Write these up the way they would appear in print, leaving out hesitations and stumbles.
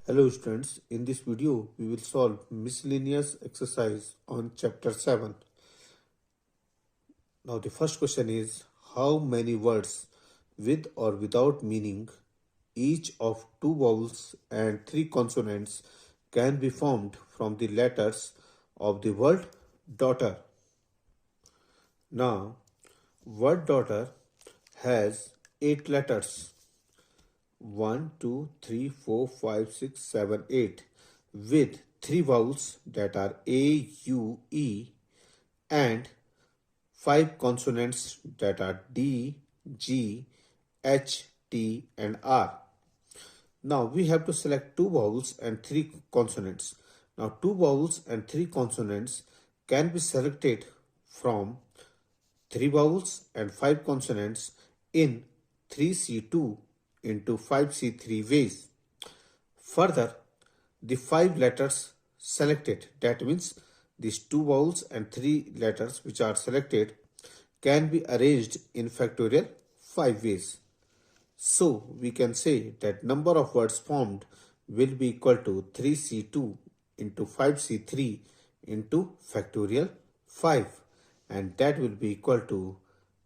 Hello students, in this video we will solve miscellaneous exercise on chapter 7. Now the first question is how many words with or without meaning, each of two vowels and three consonants can be formed from the letters of the word daughter. Now word daughter has 8 letters. 1, 2, 3, 4, 5, 6, 7, 8 with 3 vowels that are A, U, E and 5 consonants that are D, G, H, T and R. Now we have to select 2 vowels and 3 consonants. Now 2 vowels and 3 consonants can be selected from 3 vowels and 5 consonants in 3C2 into 5C3 ways. Further, the 5 letters selected, that means these 2 vowels and 3 letters which are selected, can be arranged in factorial 5 ways. So we can say that number of words formed will be equal to 3C2 into 5C3 into factorial 5, and that will be equal to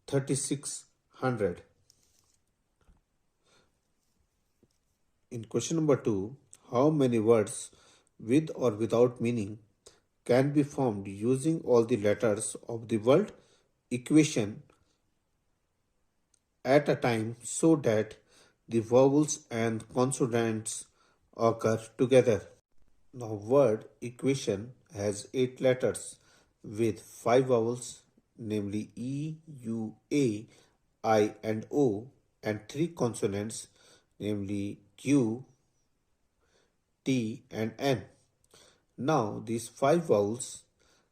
3600. In question number 2, how many words with or without meaning can be formed using all the letters of the word equation at a time so that the vowels and consonants occur together? Now word equation has 8 letters with 5 vowels, namely E, U, A, I and O, and 3 consonants, namely Q, T and N. Now these 5 vowels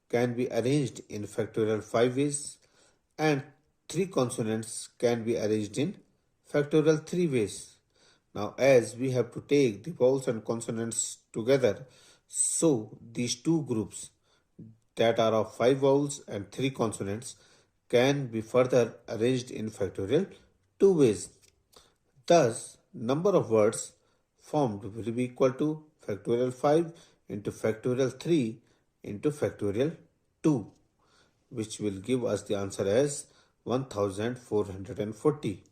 can be arranged in factorial 5 ways and 3 consonants can be arranged in factorial 3 ways. Now as we have to take the vowels and consonants together, so these two groups that are of 5 vowels and 3 consonants can be further arranged in factorial 2 ways. Thus, number of words formed will be equal to factorial 5 into factorial 3 into factorial 2, which will give us the answer as 1440.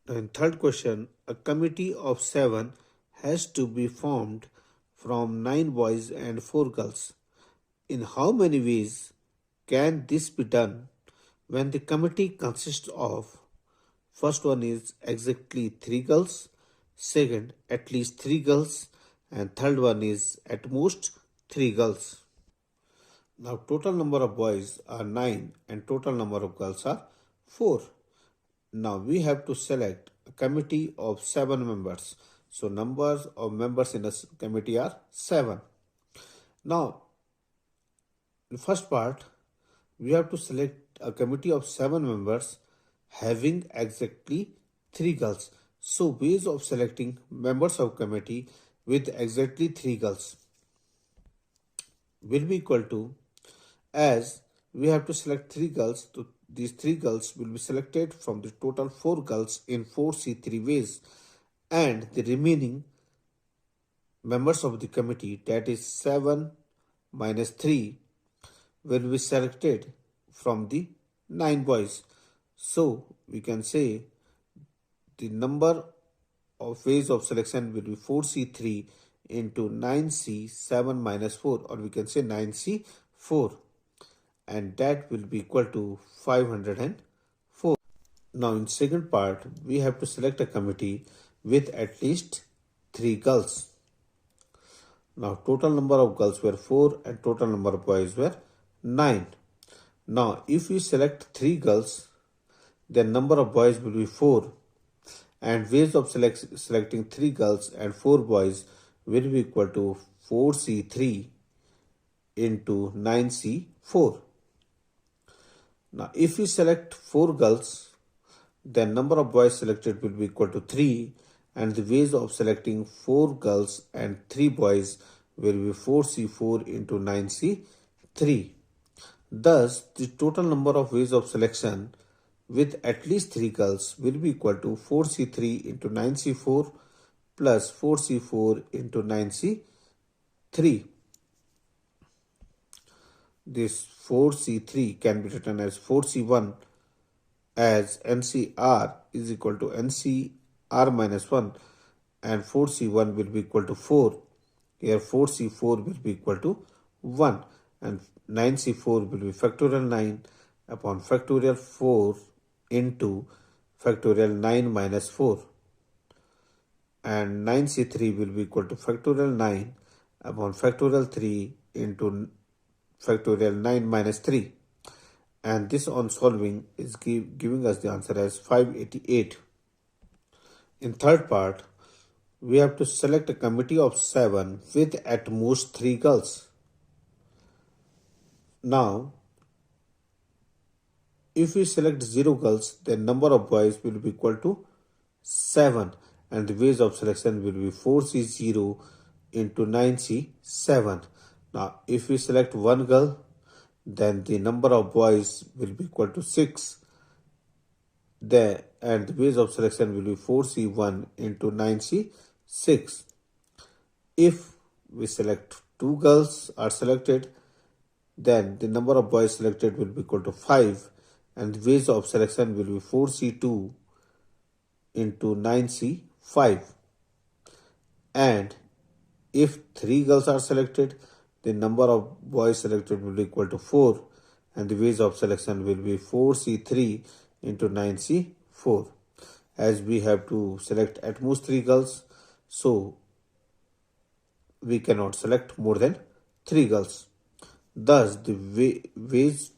Now in third question, a committee of 7 has to be formed from 9 boys and 4 girls. In how many ways can this be done when the committee consists of: first one is exactly 3 girls, second at least 3 girls, and third one is at most 3 girls. Now total number of boys are 9 and total number of girls are 4. Now we have to select a committee of 7 members. So numbers of members in a committee are 7. Now in the first part, we have to select a committee of 7 members having exactly 3 girls. So ways of selecting members of committee with exactly 3 girls will be equal to, as we have to select 3 girls, so these 3 girls will be selected from the total 4 girls in 4C3 ways, and the remaining members of the committee, that is 7 minus 3, will be selected from the 9 boys. So we can say the number of ways of selection will be 4C3 into 9C 7 minus 4, or we can say 9C 4, and that will be equal to 504. Now in second part, we have to select a committee with at least 3 girls. Now total number of girls were 4 and total number of boys were 9. Now if we select 3 girls, then number of boys will be 4, and ways of selecting 3 girls and 4 boys will be equal to 4C3 into 9C4. Now if we select 4 girls, then number of boys selected will be equal to 3, and the ways of selecting 4 girls and 3 boys will be 4C4 into 9C3. Thus, the total number of ways of selection with at least 3 girls will be equal to 4C3 into 9C4 plus 4C4 into 9C3. This 4C3 can be written as 4C1 as NCR is equal to NCR minus 1, and 4C1 will be equal to 4. Here 4C4 will be equal to 1, and 9C4 will be factorial 9 upon factorial 4 into factorial 9 minus 4, and 9C3 will be equal to factorial 9 upon factorial 3 into factorial 9 minus 3, and this on solving is giving us the answer as 588. In third part, we have to select a committee of 7 with at most 3 girls. Now, if we select 0 girls, then number of boys will be equal to 7, and the ways of selection will be 4C0 into 9C7. Now, if we select 1 girl, then the number of boys will be equal to 6. And the ways of selection will be 4C1 into 9C6. If we select 2 girls are selected, then the number of boys selected will be equal to 5, and the ways of selection will be 4C2 into 9C5. And if 3 girls are selected, the number of boys selected will be equal to 4, and the ways of selection will be 4C3 into 9C4. As we have to select at most 3 girls, so we cannot select more than 3 girls. Thus, the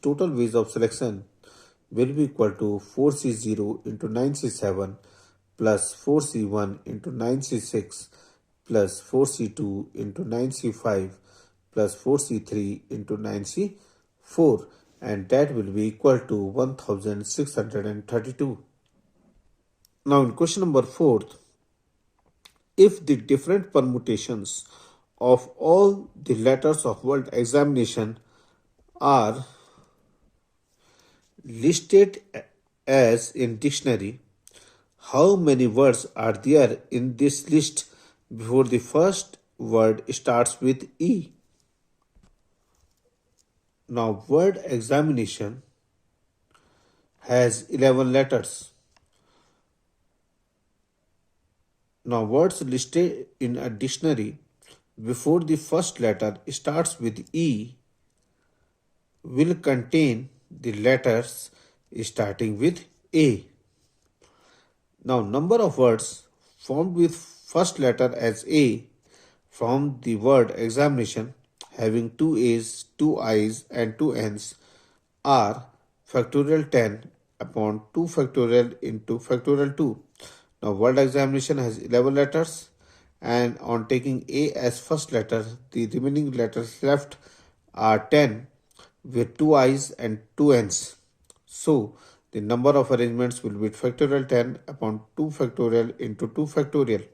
total ways of selection will be equal to 4C0 into 9C7 plus 4C1 into 9C6 plus 4C2 into 9C5 plus 4C3 into 9C4, and that will be equal to 1632. Now in question number 4, if the different permutations of all the letters of world examination are listed as in dictionary, how many words are there in this list before the first word starts with E? Now, word examination has 11 letters. Now, words listed in a dictionary before the first letter starts with E will contain the letters starting with A. Now, number of words formed with first letter as A from the word examination having 2 A's, 2 I's and 2 N's are factorial 10 upon 2 factorial into factorial 2. Now, word examination has 11 letters, and on taking A as first letter, the remaining letters left are 10 with 2 I's and 2 N's. So, the number of arrangements will be factorial 10 upon 2 factorial into 2 factorial,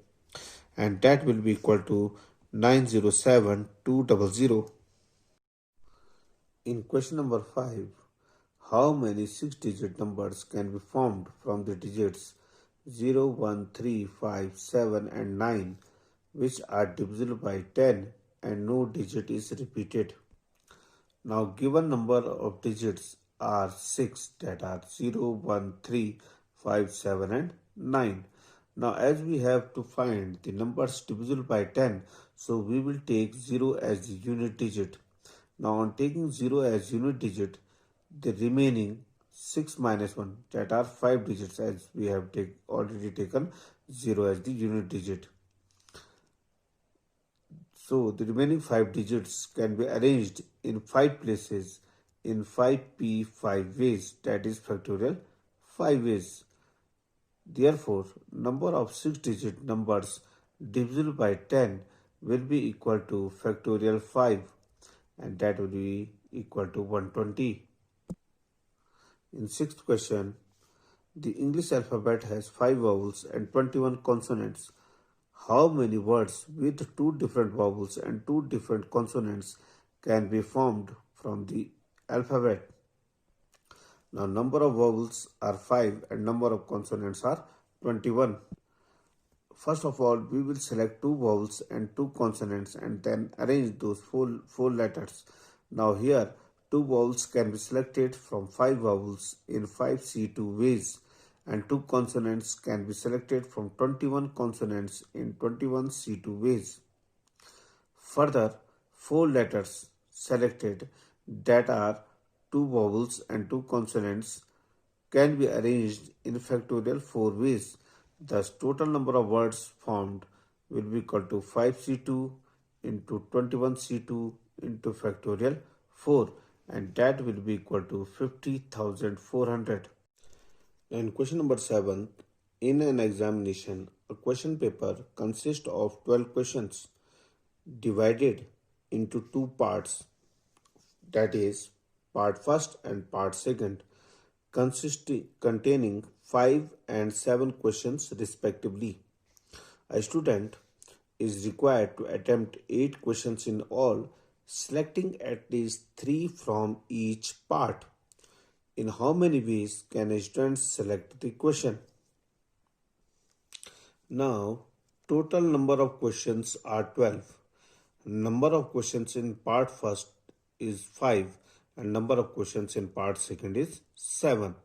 and that will be equal to 907200. In question number 5, how many 6-digit numbers can be formed from the digits 0, 1, 3, 5, 7 and 9, which are divisible by 10 and no digit is repeated? Now, given number of digits are 6, that are 0, 1, 3, 5, 7 and 9. Now, as we have to find the numbers divisible by 10, so we will take 0 as the unit digit. Now, on taking 0 as unit digit, the remaining 6 minus 1, that are 5 digits, as we have already taken 0 as the unit digit. So, the remaining 5 digits can be arranged in 5 places in 5p5 ways, that is factorial 5 ways. Therefore, number of 6-digit numbers divisible by 10 will be equal to factorial 5, and that will be equal to 120. In sixth question, the English alphabet has 5 vowels and 21 consonants. How many words with 2 different vowels and 2 different consonants can be formed from the alphabet? Now, number of vowels are 5 and number of consonants are 21. first of all, we will select two vowels and two consonants and then arrange those four letters. Now here, two vowels can be selected from five vowels in 5C2 ways and two consonants can be selected from 21 consonants in 21C2 ways. Further, four letters selected that are two vowels and two consonants can be arranged in factorial four ways. Thus, total number of words formed will be equal to 5C2 into 21C2 into factorial 4, and that will be equal to 50,400. And question number 7. In an examination, a question paper consists of 12 questions divided into two parts, that is, part first and part second, containing 5 and 7 questions respectively. A student is required to attempt 8 questions in all, selecting at least 3 from each part. In how many ways can a student select the question? Now, total number of questions are 12. Number of questions in part first is 5 and number of questions in part second is 7.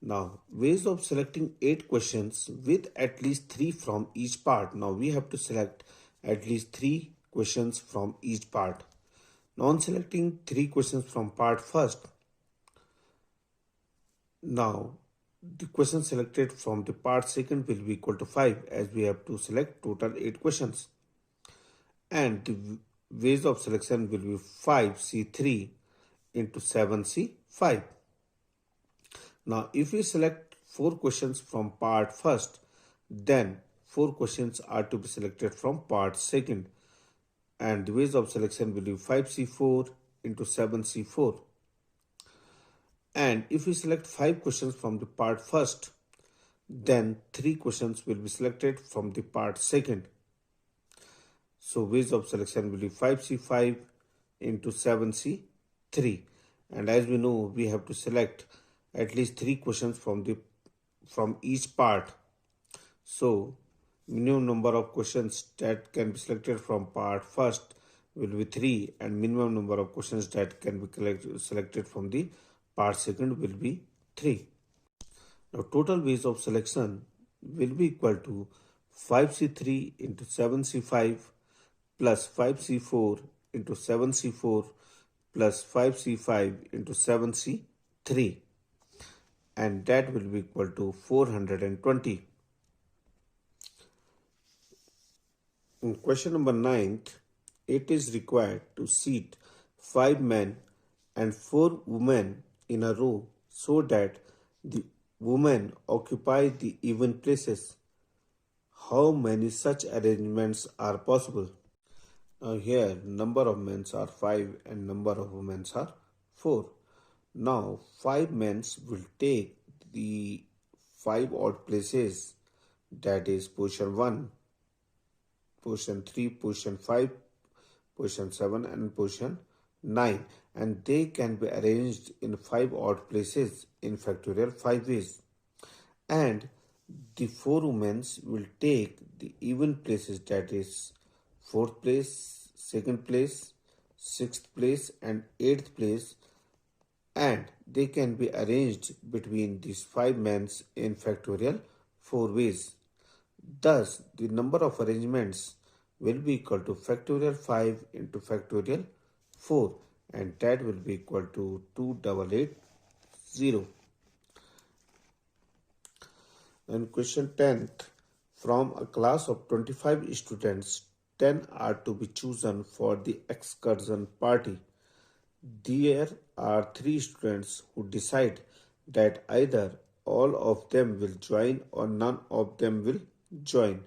Now, ways of selecting 8 questions with at least 3 from each part. Now, we have to select at least 3 questions from each part. Now, on selecting 3 questions from part first, now the question selected from the part second will be equal to 5 as we have to select total 8 questions. And the ways of selection will be 5C3 into 7C5. Now, if we select 4 questions from part first, then 4 questions are to be selected from part second. And the ways of selection will be 5C4 into 7C4. And if we select 5 questions from the part first, then 3 questions will be selected from the part second. So ways of selection will be 5C5 into 7C3. And as we know, we have to select at least 3 questions from each part. So minimum number of questions that can be selected from part first will be 3 and minimum number of questions that can be selected from the part second will be 3. Now total ways of selection will be equal to 5C3 into 7C5 plus 5C4 into 7C4 plus 5C5 into 7C3, and that will be equal to 420. In question number 9, it is required to seat 5 men and 4 women in a row so that the women occupy the even places. How many such arrangements are possible? Now here number of men are 5 and number of women are 4. Now 5 men will take the 5 odd places, that is position 1, position 3, position 5, position 7 and position 9, and they can be arranged in 5 odd places in factorial 5 ways. And the 4 women will take the even places, that is 4th place, 2nd place, 6th place and 8th place, and they can be arranged between these 5 men in factorial 4 ways. Thus, the number of arrangements will be equal to factorial 5 into factorial 4, and that will be equal to 2880. And question 10th, from a class of 25 students, 10 are to be chosen for the excursion party. There are 3 students who decide that either all of them will join or none of them will join.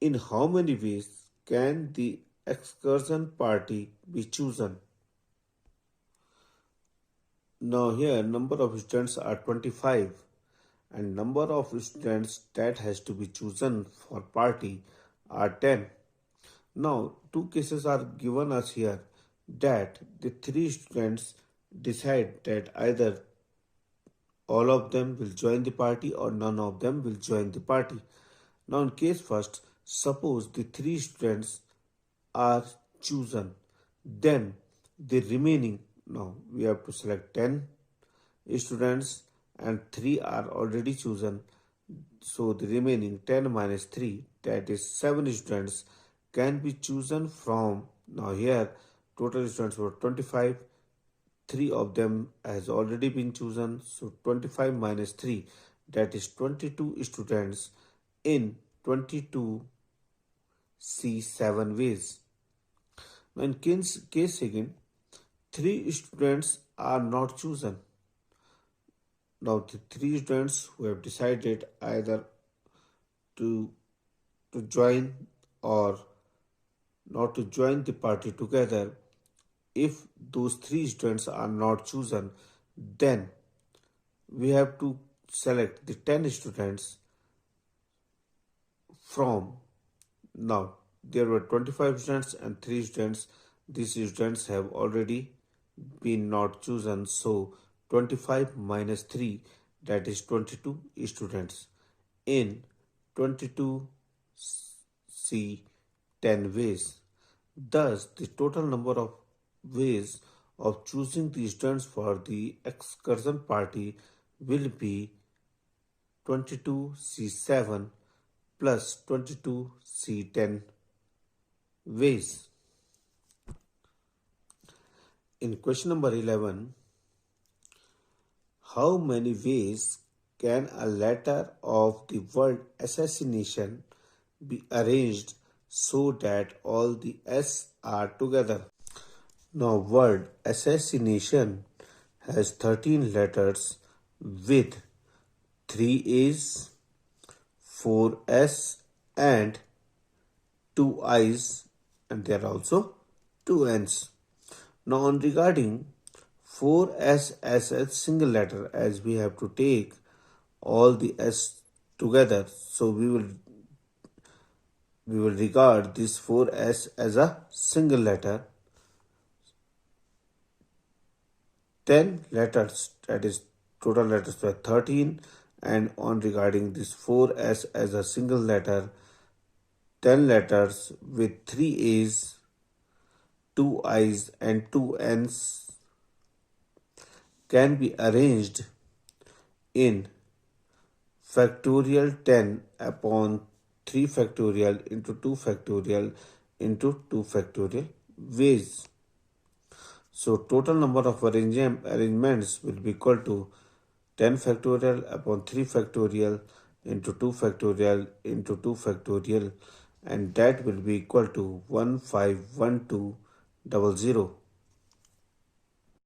In how many ways can the excursion party be chosen? Now here number of students are 25 and number of students that has to be chosen for party are 10. Now 2 cases are given us here, that the 3 students decide that either all of them will join the party or none of them will join the party. Now in case first, suppose the three students are chosen, then the remaining, now we have to select 10 students and 3 are already chosen. So the remaining 10 minus 3, that is 7 students, can be chosen from, now here total students were 25, 3 of them has already been chosen, so 25 minus 3, that is 22 students in 22C7 ways. Now in case second, 3 students are not chosen. Now the 3 students who have decided either to join or not to join the party together, if those 3 students are not chosen, then we have to select the 10 students from, now there were 25 students and 3 students. These students have already been not chosen, so 25 minus 3, that is 22 students in 22C10 ways. Thus the total number of ways of choosing the students for the excursion party will be 22C7 plus 22C10 ways. In question number 11, how many ways can a letter of the word assassination be arranged so that all the S are together? Now, word assassination has 13 letters with 3 A's, 4 S, and 2 I's, and there are also 2 N's. Now, on regarding 4S as a single letter, as we have to take all the S together, so we will regard this 4S as a single letter. 10 letters, that is total letters were 13, and on regarding this 4S as a single letter, 10 letters with 3 A's, 2 I's and 2 N's can be arranged in factorial 10 upon 3 factorial into 2 factorial into 2 factorial ways. So total number of arrangements will be equal to 10 factorial upon 3 factorial into 2 factorial into 2 factorial, and that will be equal to 151200.